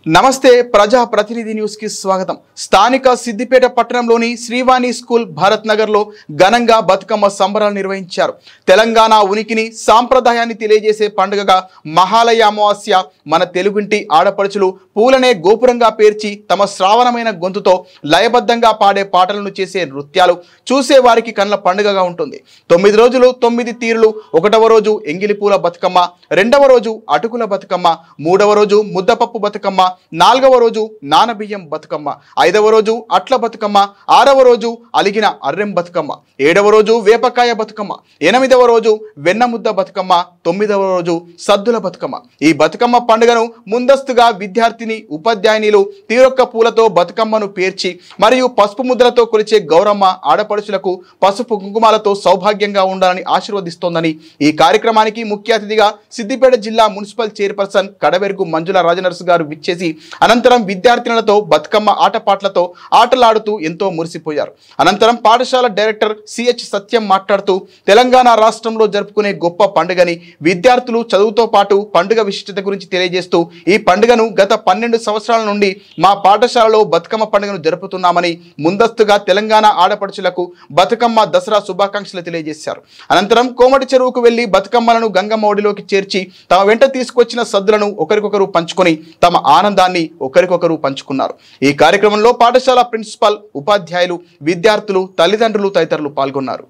నమస్తే ప్రజా ప్రతినిధి న్యూస్ కి స్వాగతం। స్థానిక సిద్దిపేట పట్టణంలోని శ్రీవాణి స్కూల్ భారత్ నగర్ లో ఘనంగా బతుకమ్మ సంబరాలు నిర్వహించారు। తెలంగాణ ఉనికిని సాంప్రదాయాన్ని తెలియజేసే పండుగగా మహాలయ అమావాస్య మన తెలుగుంటి ఆడపడుచులు పూలనే గోపురంగా పేర్చి తమ శ్రావణమైన గొంతుతో లయబద్ధంగా పాడే పాటలను చేసే నృత్యాలు చూసే వారికి కళ్ళ పండుగగా ఉంటుంది। 9 రోజులు 9 తీరులు। 1వ రోజు ఎంగిలి పూల బతుకమ్మ, 2వ రోజు అటుకుల బతుకమ్మ, 3వ రోజు ముద్దపప్పు బతుకమ్మ, 4వ రోజు నానబియ్యం బతుకమ్మ, 5వ రోజు అట్ల బతుకమ్మ, 6వ రోజు అలిగిన అర్రెం బతుకమ్మ, 7వ రోజు వేపకాయ బతుకమ్మ, 8వ రోజు వెన్నముద్ద బతుకమ్మ, 9వ రోజు సద్దుల బతుకమ్మ। ఈ బతుకమ్మ పండుగను ముందస్తుగా విద్యార్థిని ఉపాధ్యాయునిలు తీరొక్క పూలతో బతుకమ్మను పేర్చి మరియు పసుపు ముద్రలతో కొలిచే గౌరమ్మ ఆడపడుచులకు పసుపు కుంకుమాలతో సౌభాగ్యంగా ఉండాలని ఆశీర్వదిస్తోందని ఈ కార్యక్రమానికి ముఖ్య అతిథిగా సిద్దిపేట జిల్లా మున్సిపల్ చైర్పర్సన్ కడవెరుగు మంజుల రాజనర్సు గారు విచ్చేసి అనంతరం విద్యార్థినులతో బతుకమ్మ ఆటపాట్లతో ఆటలాడుతూ ఎంతో మురిసిపోయారు। అనంతరం పాఠశాల డైరెక్టర్ సిహెచ్ సత్యం మాట్లాడుతూ తెలంగాణ రాష్ట్రంలో జరుపుకునే గొప్ప పండుగని విద్యార్థులు చదువుతో పాటు పండుగ విశిష్టత గురించి తెలియజేస్తూ ఈ పండుగను గత 12 సంవత్సరాల నుండి మా పాఠశాలలో బతుకమ్మ పండుగను జరుపుతున్నామని ముందస్తుగా తెలంగాణ ఆడపడుచులకు బతుకమ్మ దసరా శుభాకాంక్షలు తెలియజేశారు। అనంతరం కోమటి చెరువుకు వెళ్లి బతుకమ్మలను గంగమ్మ ఒడిలోకి చేర్చి తమ వెంట తీసుకొచ్చిన సద్దులను ఒకరికొకరు పంచుకొని తమ ఆనందాన్ని ఒకరికొకరు పంచుకున్నారు। ఈ కార్యక్రమంలో పాఠశాల ప్రిన్సిపాల్, ఉపాధ్యాయులు, విద్యార్థులు, తల్లిదండ్రులు తదితరులు పాల్గొన్నారు।